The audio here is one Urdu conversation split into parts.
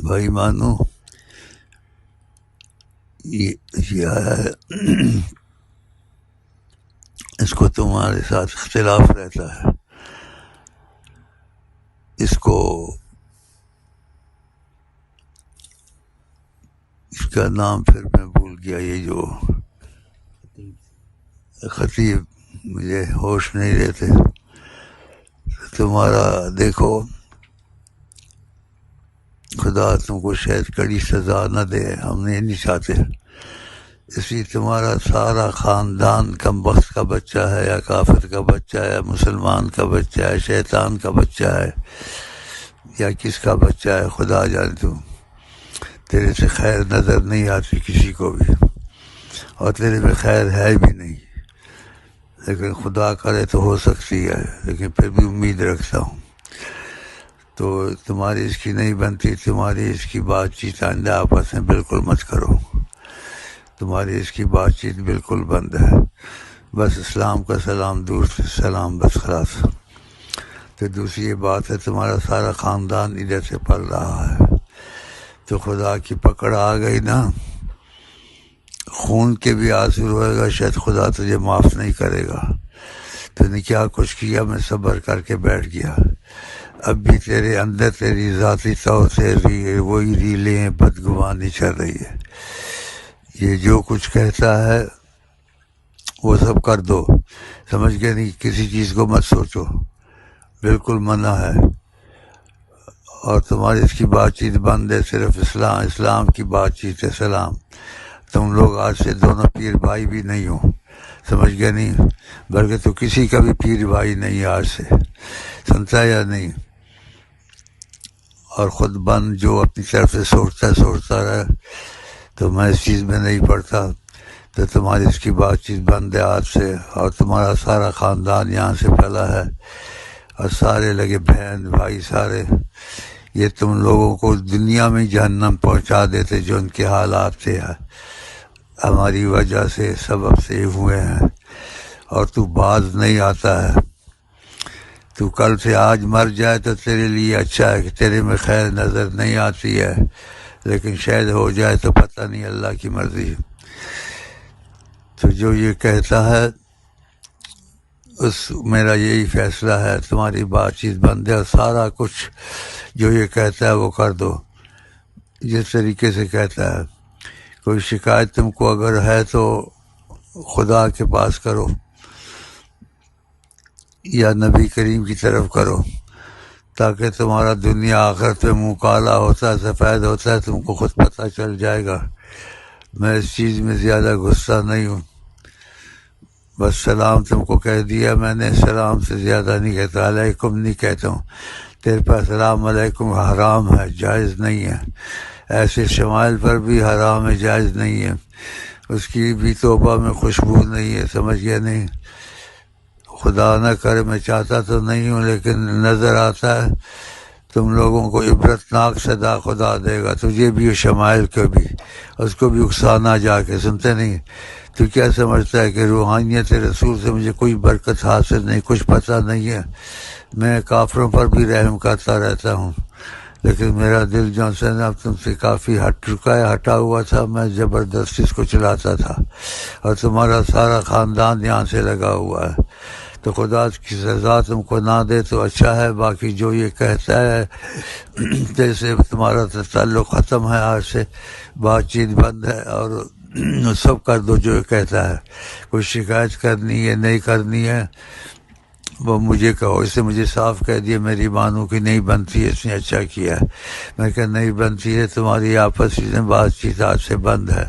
بھائی مانو یہ ہے اس کو تمہارے ساتھ اختلاف رہتا ہے، اس کا نام پھر میں بھول گیا، یہ جو خطیب، مجھے ہوش نہیں رہتے. تمہارا دیکھو خدا تم کو شاید کڑی سزا نہ دے، ہم نہیں چاہتے. اس لیے تمہارا سارا خاندان کم بخت کا بچہ ہے، یا کافر کا بچہ ہے، یا مسلمان کا بچہ ہے، شیطان کا بچہ ہے، یا کس کا بچہ ہے خدا جانے. تیرے سے خیر نظر نہیں آتی کسی کو بھی، اور تیرے میں خیر ہے بھی نہیں، لیکن خدا کرے تو ہو سکتی ہے، لیکن پھر بھی امید رکھتا ہوں. تو تمہاری اس کی نہیں بنتی، تمہاری اس کی بات چیت آئندہ آپس میں بالکل مت کرو، تمہاری اس کی بات چیت بالکل بند ہے. بس اسلام کا سلام، دور سے سلام، بس خلاص. تو دوسری یہ بات ہے تمہارا سارا خاندان ادھر سے پل رہا ہے، تو خدا کی پکڑ آ گئی نا، خون کے بھی آنسو روئے گا، شاید خدا تجھے معاف نہیں کرے گا. تو نے کیا کچھ کیا، میں صبر کر کے بیٹھ گیا. اب بھی تیرے اندر تیری ذاتی طور سے وہی ریلیں بدگمانی چل رہی ہے. یہ جو کچھ کہتا ہے وہ سب کر دو، سمجھ گئے نہیں، کسی چیز کو مت سوچو، بالکل منع ہے. اور تمہاری اس کی بات چیت بند ہے، صرف اسلام کی بات چیت ہے. سلام. تم لوگ آج سے دونوں پیر بھائی بھی نہیں ہو، سمجھ گئے نہیں، بلکہ تو کسی کا بھی پیر بھائی نہیں آج سے، سنتا یا نہیں. اور خود بند جو اپنی طرف سے سوچتا رہے، تو میں اس چیز میں نہیں پڑتا. تو تمہاری اس کی بات چیت بند ہے آج سے، اور تمہارا سارا خاندان یہاں سے پھیلا ہے، اور سارے لگے بہن بھائی سارے، یہ تم لوگوں کو دنیا میں جہنم پہنچا دیتے جو ان کے حالات تھے، ہماری وجہ سے سبب سے ہوئے ہیں. اور تو باز نہیں آتا ہے. تو کل سے آج مر جائے تو تیرے لیے اچھا ہے کہ تیرے میں خیر نظر نہیں آتی ہے، لیکن شاید ہو جائے تو پتہ نہیں، اللہ کی مرضی. تو جو یہ کہتا ہے میرا یہی فیصلہ ہے، تمہاری بات چیت بند ہے، اور سارا کچھ جو یہ کہتا ہے وہ کر دو جس طریقے سے کہتا ہے. کوئی شکایت تم کو اگر ہے تو خدا کے پاس کرو، یا نبی کریم کی طرف کرو، تاکہ تمہارا دنیا آخرت میں منہ کالا ہوتا ہے، سفید ہوتا ہے، تم کو خود پتہ چل جائے گا. میں اس چیز میں زیادہ غصہ نہیں ہوں. بس سلام تم کو کہہ دیا میں نے، سلام سے زیادہ نہیں کہتا، علیکم نہیں کہتا ہوں. تیرے پاس السلام علیکم حرام ہے، جائز نہیں ہے. ایسے شمائل پر بھی حرام ہے، جائز نہیں ہے. اس کی بھی توبہ میں خوشبو نہیں ہے، سمجھ گیا نہیں. خدا نہ کرے، میں چاہتا تو نہیں ہوں، لیکن نظر آتا ہے تم لوگوں کو عبرتناک صدا خدا دے گا، تجھے بھی شمائل کو بھی، اس کو بھی اکسانا جا کے. سنتے نہیں؟ تو کیا سمجھتا ہے کہ روحانیت رسول سے مجھے کوئی برکت حاصل نہیں، کچھ پتہ نہیں ہے؟ میں کافروں پر بھی رحم کرتا رہتا ہوں، لیکن میرا دل جو سے اب تم سے کافی ہٹ چکا ہے، ہٹا ہوا تھا. میں زبردستی اس کو چلاتا تھا، اور تمہارا سارا خاندان یہاں سے لگا ہوا ہے. تو خدا کی سزا تم کو نہ دے تو اچھا ہے. باقی جو یہ کہتا ہے جیسے تمہارا تعلق ختم ہے، آج سے بات چیت بند ہے، اور سب کر دو جو یہ کہتا ہے. کوئی شکایت کرنی ہے نہیں کرنی ہے وہ مجھے کہو. اس سے مجھے صاف کہہ دیا میری مانو کی نہیں بنتی ہے، اس نے اچھا کیا. میں کہ نہیں بنتی ہے، تمہاری آپس میں بات چیت آج سے بند ہے.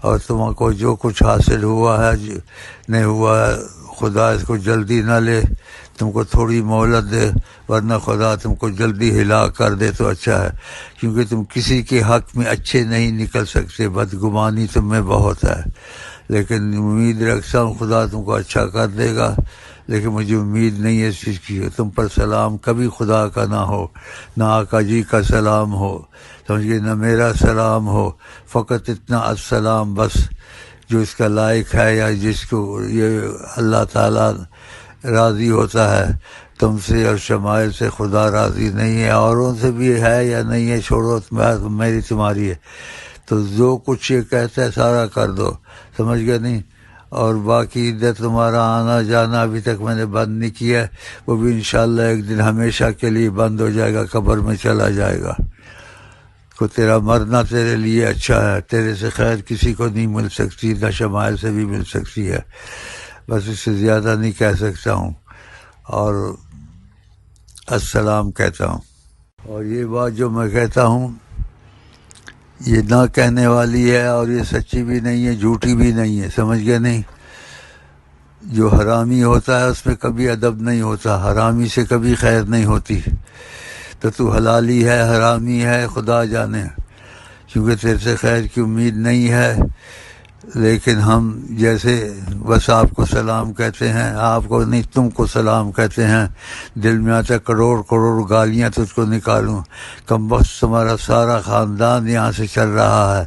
اور تم کو جو کچھ حاصل ہوا ہے نہیں ہوا ہے، خدا اس کو جلدی نہ لے، تم کو تھوڑی مہلت دے، ورنہ خدا تم کو جلدی ہلاک کر دے تو اچھا ہے. کیونکہ تم کسی کے حق میں اچھے نہیں نکل سکتے، بدگمانی تم میں بہت ہے. لیکن امید رکھتا ہوں خدا تم کو اچھا کر دے گا، لیکن مجھے امید نہیں ہے اس چیز کی. تم پر سلام کبھی خدا کا نہ ہو، نہ آقا جی کا سلام ہو، سمجھیے، نہ میرا سلام ہو. فقط اتنا السلام بس، جو اس کا لائق ہے، یا جس کو یہ اللہ تعالیٰ راضی ہوتا ہے. تم سے اور شمائل سے خدا راضی نہیں ہے، اوروں سے بھی ہے یا نہیں ہے چھوڑو، میری تمہاری ہے۔ تو جو کچھ یہ کہتا ہے سارا کر دو، سمجھ گئے نہیں؟ اور باقی ادھر تمہارا آنا جانا ابھی تک میں نے بند نہیں کیا ہے، وہ بھی انشاءاللہ ایک دن ہمیشہ کے لیے بند ہو جائے گا، قبر میں چلا جائے گا۔ کو تیرا مرنا تیرے لیے اچھا ہے، تیرے سے خیر کسی کو نہیں مل سکتی، نہ شمائل سے بھی مل سکتی ہے، بس اس سے زیادہ نہیں کہہ سکتا ہوں، اور السلام کہتا ہوں۔ اور یہ بات جو میں کہتا ہوں یہ نہ کہنے والی ہے، اور یہ سچی بھی نہیں ہے جھوٹی بھی نہیں ہے، سمجھ گئے نہیں؟ جو حرامی ہوتا ہے اس میں کبھی ادب نہیں ہوتا، حرامی سے کبھی خیر نہیں ہوتی، تو حلالی ہے حرامی ہے خدا جانے، کیونکہ تیرے سے خیر کی امید نہیں ہے۔ لیکن ہم جیسے بس آپ کو سلام کہتے ہیں، آپ کو نہیں تم کو سلام کہتے ہیں، دل میں آتا کروڑ کروڑ گالیاں تجھ کو نکالوں، کم بخت تمہارا سارا خاندان یہاں سے چل رہا ہے،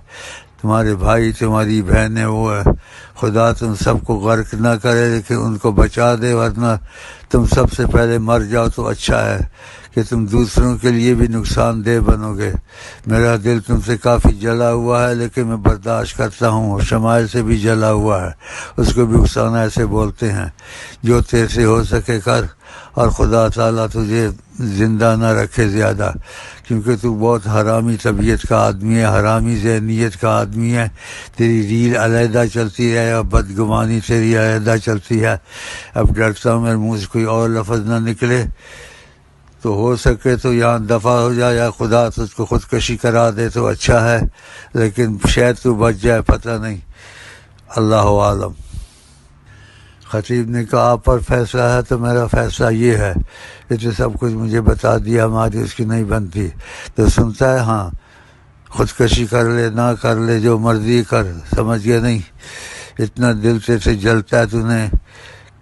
تمہارے بھائی تمہاری بہنیں وہ ہے، خدا تم سب کو غرق نہ کرے لیکن ان کو بچا دے، ورنہ تم سب سے پہلے مر جاؤ تو اچھا ہے کہ تم دوسروں کے لیے بھی نقصان دہ بنو گے۔ میرا دل تم سے کافی جلا ہوا ہے لیکن میں برداشت کرتا ہوں، اور شمائل سے بھی جلا ہوا ہے، اس کو بھی اکسانا ایسے بولتے ہیں، جو تیرے سے ہو سکے کر، اور خدا تعالیٰ تجھے زندہ نہ رکھے زیادہ، کیونکہ تو بہت حرامی طبیعت کا آدمی ہے، حرامی ذہنیت کا آدمی ہے، تیری ریل علیحدہ چلتی ہے اور بدگمانی تیری علیحدہ چلتی ہے۔ اب ڈرتا ہوں میرے منہ سے کوئی اور لفظ نہ نکلے، تو ہو سکے تو یہاں دفع ہو جائے، یا خدا تجھ کو خودکشی کرا دے تو اچھا ہے، لیکن شاید تو بچ جائے، پتہ نہیں، اللہ عالم۔ خطیب نے کہا آپ پر فیصلہ ہے تو میرا فیصلہ یہ ہے، یہ تو سب کچھ مجھے بتا دیا، ہماری اس کی نہیں بنتی، تو سنتا ہے ہاں، خودکشی کر لے نہ کر لے جو مرضی کر، سمجھ گیا نہیں؟ اتنا دل سے جلتا ہے، تو نے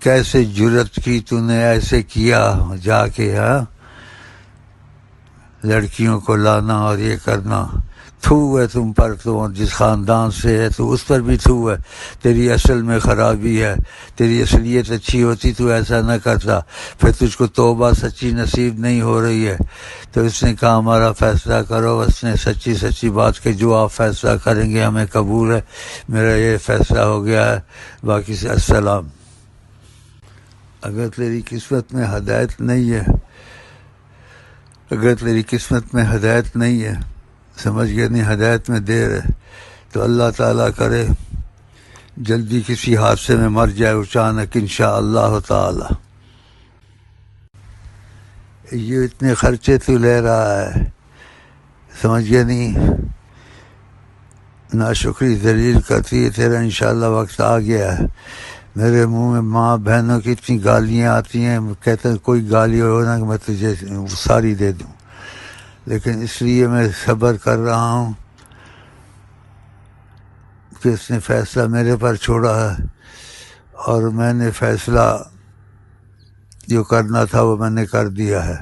کیسے جرت کی، تو نے ایسے کیا جا کے، ہاں لڑکیوں کو لانا اور یہ کرنا، تھو ہے تم پر، تو جس خاندان سے ہے تو اس پر بھی تھو ہے، تیری اصل میں خرابی ہے، تیری اصلیت اچھی ہوتی تو ایسا نہ کرتا، پھر تجھ کو توبہ سچی نصیب نہیں ہو رہی ہے۔ تو اس نے کہا ہمارا فیصلہ کرو، اس نے سچی بات کہ جو آپ فیصلہ کریں گے ہمیں قبول ہے، میرا یہ فیصلہ ہو گیا ہے، باقی سے السلام۔ اگر تیری قسمت میں ہدایت نہیں ہے، اگر تیری قسمت میں ہدایت نہیں ہے، سمجھ گئے نہیں، ہدایت میں دیر ہے، تو اللہ تعالیٰ کرے جلدی کسی حادثے میں مر جائے اچانک انشاءاللہ تعالی۔ یہ اتنے خرچے تو لے رہا ہے، سمجھ گئے نہیں، ناشکری ذلیل کرتی ہے، تیرا انشاءاللہ وقت آ گیا ہے۔ میرے منہ میں ماں بہنوں کی اتنی گالیاں آتی ہیں، کہتے ہیں کوئی گالی ہو نا کہ میں تجھے ساری دے دوں، لیکن اس لیے میں صبر کر رہا ہوں کہ اس نے فیصلہ میرے پر چھوڑا ہے، اور میں نے فیصلہ جو کرنا تھا وہ میں نے کر دیا ہے،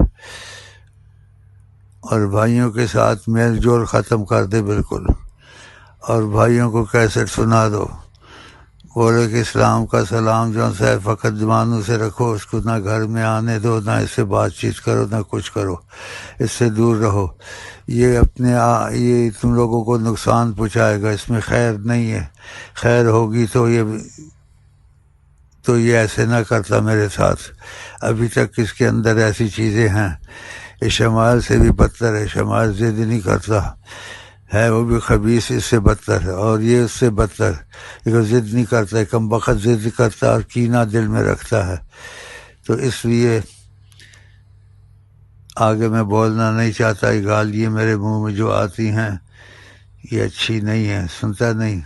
اور بھائیوں کے ساتھ میل جول ختم کر دے بالکل، اور بھائیوں کو کیسٹ سنا دو، بولے کہ اسلام کا سلام جو ہے فقط زبانوں سے رکھو، اس کو نہ گھر میں آنے دو، نہ اس سے بات چیت کرو، نہ کچھ کرو، اس سے دور رہو، یہ یہ تم لوگوں کو نقصان پہنچائے گا، اس میں خیر نہیں ہے، خیر ہوگی تو یہ ایسے نہ کرتا میرے ساتھ، ابھی تک اس کے اندر ایسی چیزیں ہیں، یہ شمائل سے بھی بدتر ہے، شمائل ضد نہیں کرتا ہے، وہ بھی خبیث اس سے بدتر ہے، اور یہ اس سے بدتر، یہ ضد نہیں کرتا ہے، کم بخت ضد کرتا اور کینہ دل میں رکھتا ہے، تو اس لیے آگے میں بولنا نہیں چاہتا، یہ گالیاں میرے منہ میں جو آتی ہیں یہ اچھی نہیں ہے، سنتا نہیں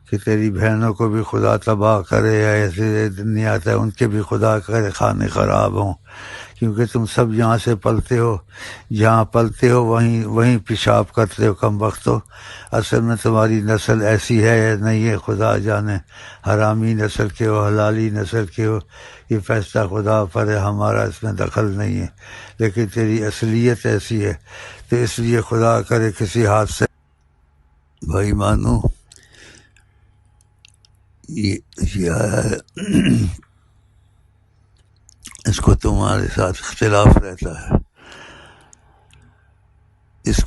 کہ تیری بہنوں کو بھی خدا تباہ کرے، یا ایسے دن نہیں آتا ہے ان کے بھی خدا کرے کھانے خراب ہوں، کیونکہ تم سب یہاں سے پلتے ہو، جہاں پلتے ہو وہیں پیشاب کرتے ہو کم وقت ہو، اصل میں تمہاری نسل ایسی ہے یا نہیں ہے خدا جانے، حرامی نسل کے ہو حلالی نسل کے ہو، یہ فیصلہ خدا پر ہے، ہمارا اس میں دخل نہیں ہے، لیکن تیری اصلیت ایسی ہے، تو اس لیے خدا کرے کسی حادثے بھائی مانو یہ ہے اس کو تمہارے ساتھ اختلاف رہتا ہے، اس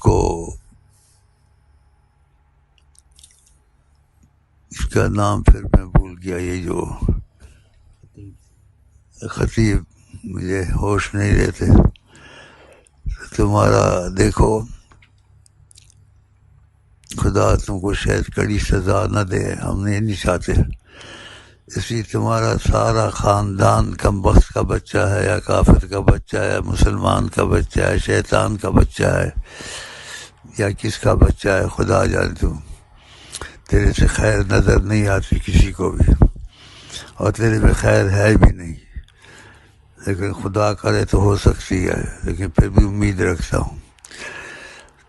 کا نام پھر میں بھول گیا، یہ جو خطیب، مجھے ہوش نہیں رہتے. تمہارا دیکھو، خدا تم کو شاید کڑی سزا نہ دے، ہم نہیں چاہتے. اسی تمہارا سارا خاندان کم بخت کا بچہ ہے، یا کافر کا بچہ ہے، یا مسلمان کا بچہ ہے، شیطان کا بچہ ہے، یا کس کا بچہ ہے، خدا جانے. تیرے سے خیر نظر نہیں آتی کسی کو بھی، اور تیرے میں خیر ہے بھی نہیں، لیکن خدا کرے تو ہو سکتی ہے، لیکن پھر بھی امید رکھتا ہوں.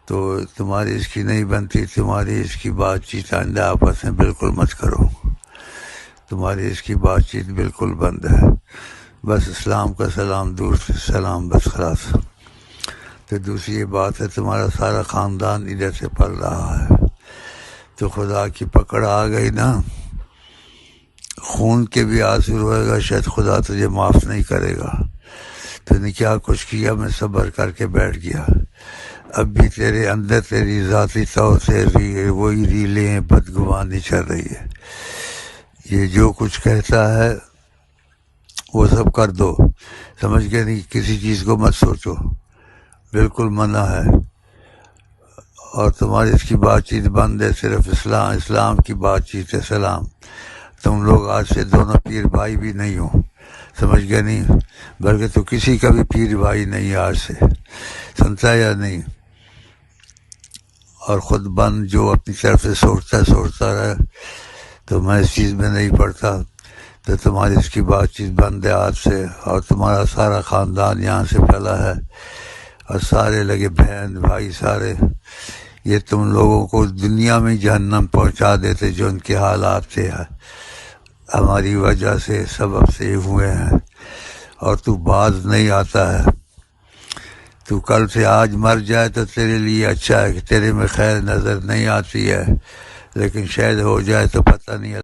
تو تمہاری اس کی نہیں بنتی، تمہاری اس کی بات چیت آئندہ آپس میں بالکل مت کرو، تمہاری اس کی بات چیت بالکل بند ہے. بس اسلام کا سلام، دور سے سلام، بس خلاص. تو دوسری یہ بات ہے، تمہارا سارا خاندان ادھر سے پل رہا ہے، تو خدا کی پکڑ آ گئی نا، خون کے بھی آنسو روئے گا، شاید خدا تجھے معاف نہیں کرے گا. تو نے کیا کچھ کیا، میں صبر کر کے بیٹھ گیا. اب بھی تیرے اندر تیری ذاتی طور سے وہی ریلیں بدگمانی چل رہی ہے. یہ جو کچھ کہتا ہے وہ سب کر دو، سمجھ کے نہیں، کسی چیز کو مت سوچو، بالکل منع ہے. اور تمہاری اس کی بات چیت بند ہے، صرف اسلام کی بات چیت ہے. سلام. تم لوگ آج سے دونوں پیر بھائی بھی نہیں ہو، سمجھ گئے نہیں، بلکہ تو کسی کا بھی پیر بھائی نہیں آج سے، سنتا یا نہیں. اور خود بند جو اپنی طرف سے سوچتا رہے، تو میں اس چیز میں نہیں پڑتا. تو تمہاری اس کی بات چیت بند ہے آج سے، اور تمہارا سارا خاندان یہاں سے پھیلا ہے، اور سارے لگے بہن بھائی سارے، یہ تم لوگوں کو دنیا میں جہنم پہنچا دیتے، جو ان کے حالات تھے ہماری وجہ سے، سبب سے ہوئے ہیں. اور تو باز نہیں آتا ہے. تو کل سے آج مر جائے تو تیرے لیے اچھا ہے، کہ تیرے میں خیر نظر نہیں آتی ہے، لیکن شاید ہو جائے تو پتہ نہیں.